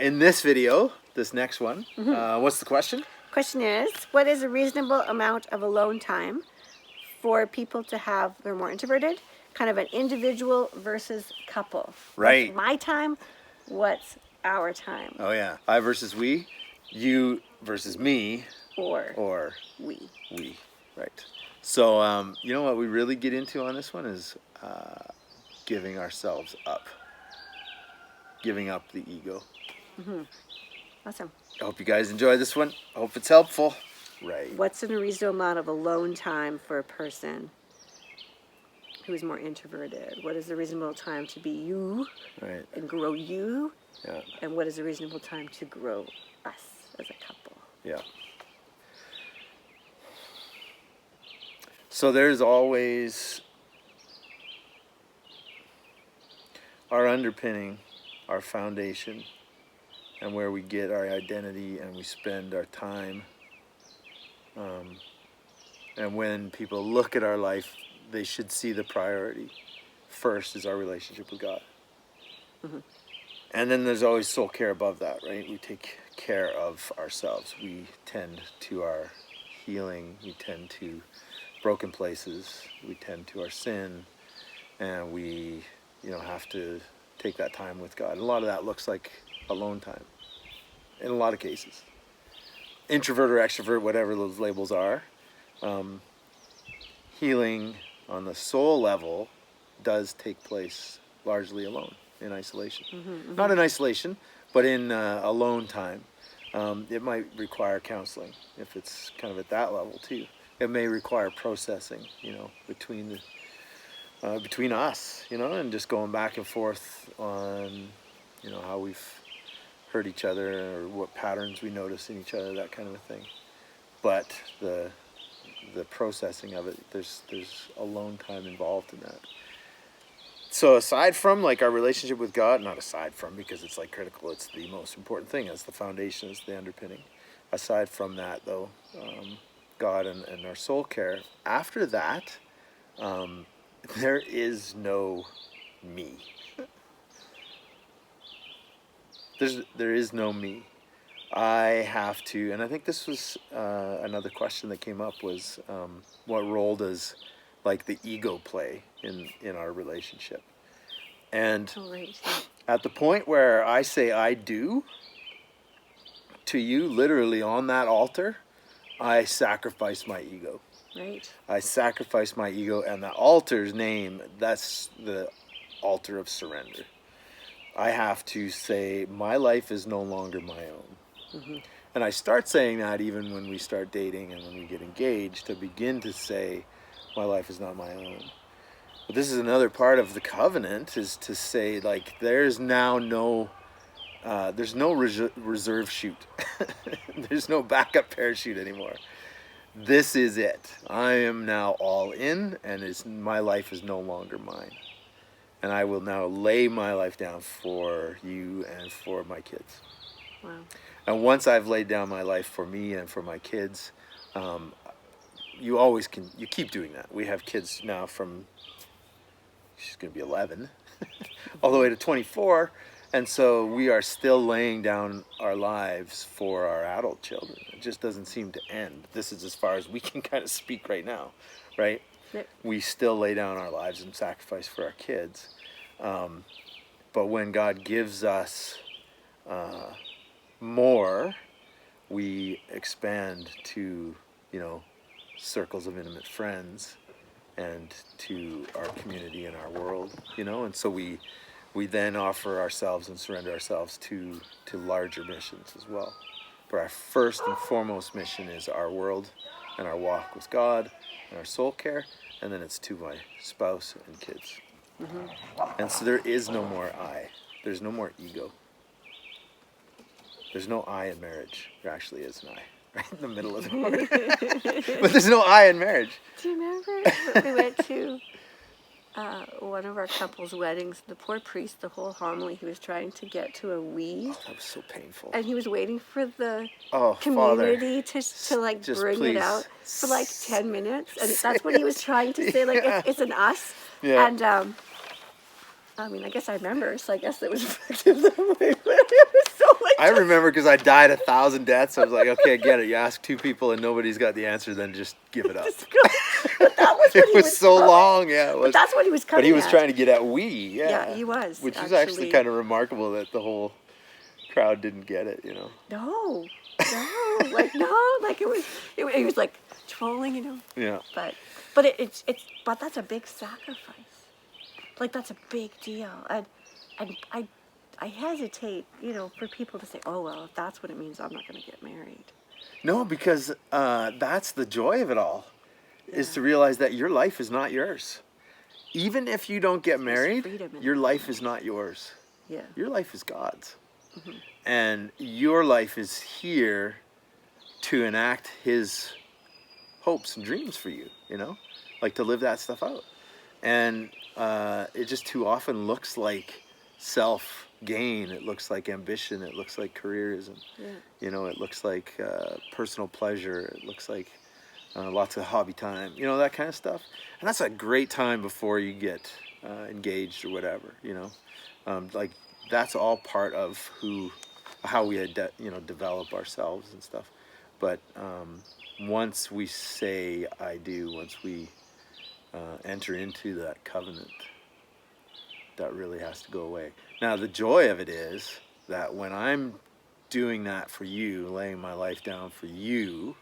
in this video, this next one, what's the question? Question is, what is a reasonable amount of alone time for people to have? They're more introverted, kind of an individual versus couple. Right. What's my time? What's our time? Oh yeah, I versus we, you versus me, Or we. we. Right. So you know what we really get into on this one is giving ourselves up, giving up the ego. Awesome. I hope you guys enjoy this one. I hope it's helpful. Right. What's a reasonable amount of alone time for a person who is more introverted? What is the reasonable time to be you Right. and grow you? Yeah. And what is a reasonable time to grow us as a couple? Yeah. So there's always our underpinning, our foundation, and where we get our identity and we spend our time. And when people look at our life, they should see the priority first is our relationship with God. And then there's always soul care above that, right? We take care of ourselves. We tend to our healing. We tend to broken places. We tend to our sin. And we, have to take that time with God. And a lot of that looks like alone time in a lot of cases. Introvert or extrovert, whatever those labels are. Healing on the soul level does take place largely alone, in isolation. Not in isolation, but in alone time. It might require counseling if it's kind of at that level too. It may require processing, between us, and just going back and forth on, how we've hurt each other or what patterns we notice in each other, that kind of a thing. But the processing of it, there's alone time involved in that. So aside from like our relationship with God, not aside from because it's like critical, it's the most important thing. It's the foundation, it's the underpinning. Aside from that though, God and our soul care, after that, there is no me. There is no me. I have to, and I think this was another question that came up was what role does like the ego play in our relationship? And at the point where I say I do to you, literally on that altar, I sacrifice my ego. Right. I sacrifice my ego, and the altar's name, that's the altar of surrender. I have to say my life is no longer my own. And I start saying that even when we start dating and when we get engaged, to begin to say my life is not my own. But this is another part of the covenant, is to say like there's now there's no reserve chute. There's no backup parachute anymore. This is it. I am now all in, and my life is no longer mine. And I will now lay my life down for you and for my kids. Wow. And once I've laid down my life for me and for my kids, you keep doing that. We have kids now from, she's going to be 11, all the way to 24. And so we are still laying down our lives for our adult children. It just doesn't seem to end. This is as far as we can kind of speak right now, right? Yep. We still lay down our lives and sacrifice for our kids. But when God gives us more, we expand to, circles of intimate friends and to our community and our world, and so we then offer ourselves and surrender ourselves to larger missions as well. But our first and foremost mission is our world and our walk with God and our soul care, and then it's to my spouse and kids. And so there is no more I. There's no more ego. There's no I in marriage. There actually is an I, right in the middle of the word. But there's no I in marriage. Do you remember when we went to one of our couple's weddings? The poor priest, the whole homily, he was trying to get to a we. Oh, that was so painful. And he was waiting for the Father, community to like just bring please. it out for like 10 minutes. And that's what he was trying to say. Like, Yeah. it's an us. Yeah. And I mean, I guess I remember, so I guess it was effective that way. But it was so like. I remember because I died 1,000 deaths. I was like, okay, I get it. You ask 2 people and nobody's got the answer, then just give it up. Just go. But that was what It he was was so coming- long, yeah. It was. But that's what he was coming But he was at. trying to get at we, yeah. Yeah, he was, Which is actually. actually kind of remarkable that the whole crowd didn't get it, you know. No, like it was like trolling, you know. Yeah. But but that's a big sacrifice. Like that's a big deal, and I hesitate, you know, for people to say, oh well, if that's what it means, I'm not going to get married. No, because that's the joy of it all, is Yeah. to realize that your life is not yours. Even if you don't get married, freedom in your that. life is not yours. Yeah. Your life is God's. Mm-hmm. And your life is here to enact His hopes and dreams for you, you know? Like to live that stuff out. And it just too often looks like self-gain. It looks like ambition. It looks like careerism. Yeah. You know, it looks like personal pleasure. It looks like lots of hobby time, you know, that kind of stuff. And that's a great time before you get engaged or whatever, you know. Like that's all part of how we develop ourselves and stuff. But once we say I do, once we enter into that covenant, that really has to go away. Now the joy of it is that when I'm doing that for you, laying my life down for you,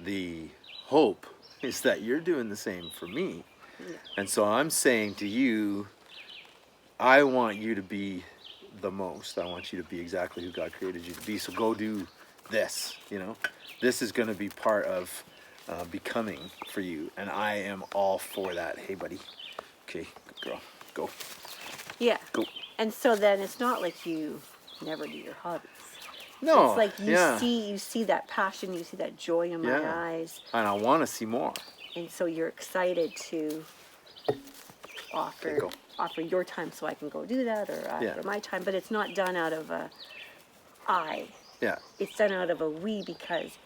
the hope is that you're doing the same for me. Yeah. And so I'm saying to you, I want you to be the most. I want you to be exactly who God created you to be. So go do this, you know. This is going to be part of becoming for you. And I am all for that. Hey, buddy. Okay, good girl. Go. Yeah. Go. And so then it's not like you never do your hobbies. No. It's like yeah. you see that passion, you see that joy in my Yeah. eyes, And I want to see more. and so you're excited to Okay, go. offer your time so I can go do that, or offer Yeah. my time. But it's not done out of a I. Yeah. It's done out of a we, because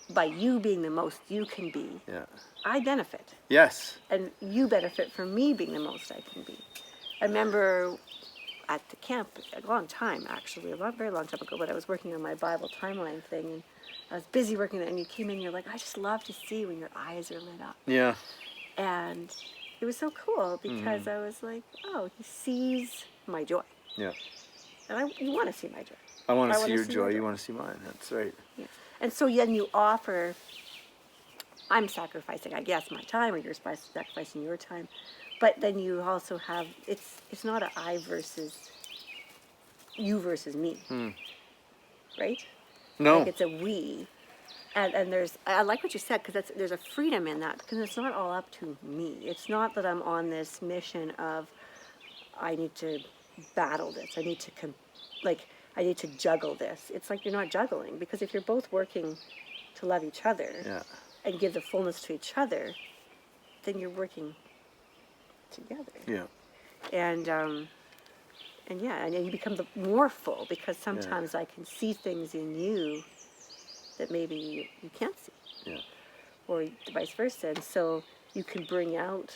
by you being the most you can be, Yeah. I benefit, Yes. and you benefit from me being the most I can be. I remember at the camp a long time, actually, very long time ago, but I was working on my Bible timeline thing, and I was busy working on it, and you came in, and you're like, I just love to see when your eyes are lit up. Yeah. And it was so cool because I was like, oh, he sees my joy. Yeah. And you want to see my joy. I want I to see wanna your see joy. your You joy. want to see mine. That's right. Yeah. And so then you offer, I'm sacrificing, I guess, my time, or you're sacrificing your time. But then you also have, it's not an I versus you versus me, right? No. Like it's a we. And there's, I like what you said, because there's a freedom in that, because it's not all up to me. It's not that I'm on this mission of, I need to battle this. I need to, I need to juggle this. It's like you're not juggling, because if you're both working to love each other Yeah. and give the fullness to each other, then you're working together. Yeah. And yeah, and you become more full, because sometimes I can see things in you that maybe you can't see, Yeah. or vice versa. And so you can bring out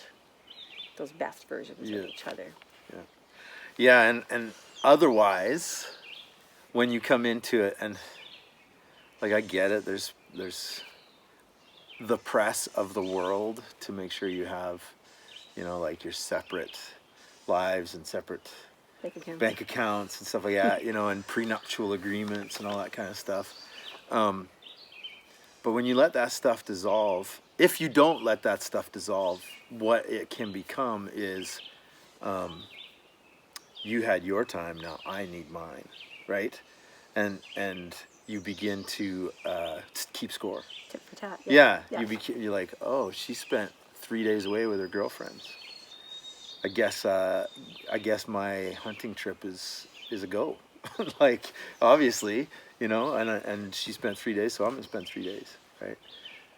those best versions Yeah. of each other. Yeah, and otherwise, when you come into it, and like I get it, there's the press of the world to make sure you have, you know, like your separate lives and separate bank accounts and stuff like that, you know, and prenuptial agreements and all that kind of stuff. But when you let that stuff dissolve, if you don't let that stuff dissolve, what it can become is, you had your time, now I need mine, right? And you begin to keep score. Tit for tat. Yeah, you're like, oh, she spent 3 days away with her girlfriends. I guess my hunting trip is a go. Like, obviously, you know, and she spent 3 days, so I'm gonna spend 3 days, right?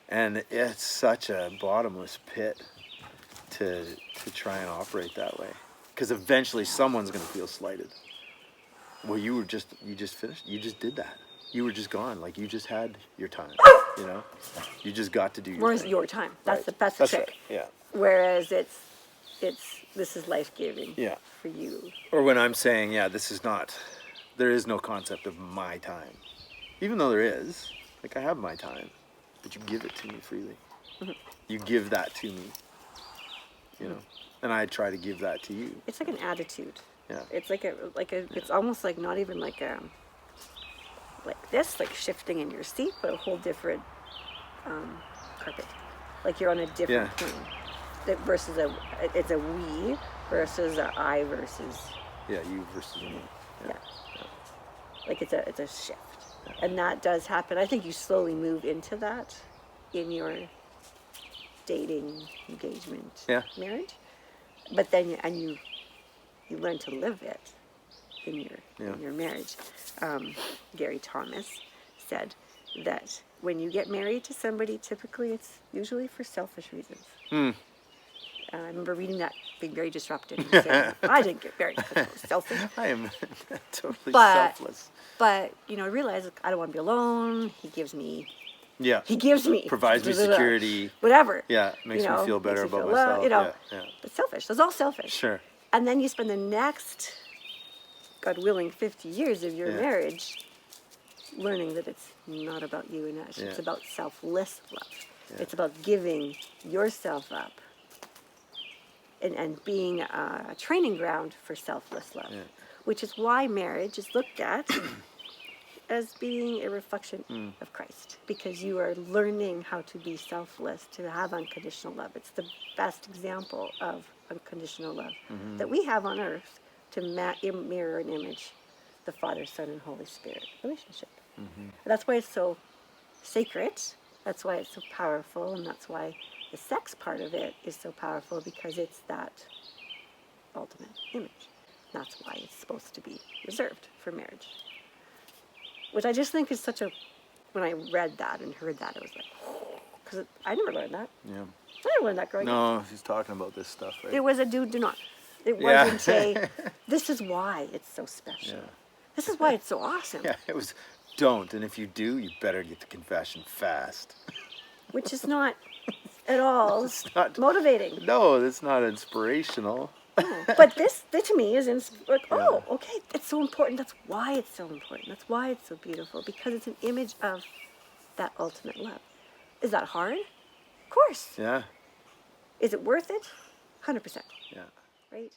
And it's such a bottomless pit to try and operate that way, because eventually someone's gonna feel slighted. Well, you just finished. You just did that. You were just gone. Like, you just had your time. You know, you just got to do your Where's thing. your time? That's Right. the That's trick. right. Yeah. Whereas it's this is life-giving Yeah. for you. Or when I'm saying, yeah, there is no concept of my time. Even though there is, like I have my time, but you give it to me freely. You give that to me, and I try to give that to you. It's like an attitude. Yeah. It's like it's almost like not even like this, like shifting in your seat, but a whole different carpet. Like you're on a different Yeah. plane. Versus it's a we versus a I versus Yeah, you versus me. yeah. Like it's a shift, and that does happen. I think you slowly move into that in your dating, engagement, Yeah. marriage, but then you learn to live it in your marriage. Gary Thomas said that when you get married to somebody, typically it's usually for selfish reasons. I remember reading that, being very disruptive, and saying, I didn't get married because I was selfish. I am totally But- selfless. But, I realize like, I don't want to be alone. He gives me, Yeah. Provides me security. whatever. Yeah, makes me feel better makes me about feel myself. loved, Yeah. It's selfish. It's all selfish. Sure. And then you spend the next, God willing, 50 years of your Yeah. marriage learning that it's not about you and us. Yeah. It's about selfless love. Yeah. It's about giving yourself up and being a training ground for selfless love, Yeah. which is why marriage is looked at as being a reflection of Christ, because you are learning how to be selfless, to have unconditional love. It's the best example of unconditional love that we have on earth to mirror and image the Father, Son, and Holy Spirit relationship. And that's why it's so sacred. That's why it's so powerful, and that's why the sex part of it is so powerful, because it's that ultimate image. That's why it's supposed to be reserved for marriage. Which I just think is such a, when I read that and heard that, it was like, because I never learned that. Yeah. I never learned that growing up. No, she's talking about this stuff, right? It was a do not. It Yeah. wasn't a, this is why it's so special. Yeah. This is why it's so awesome. Yeah, it was don't, and if you do, you better get the confession fast. Which is not at all It's not- motivating. No, that's not inspirational. But this to me is like, oh, okay, it's so important. That's why it's so important. That's why it's so beautiful, because it's an image of that ultimate love. Is that hard? Of course. Yeah. Is it worth it? 100%. Yeah. Right?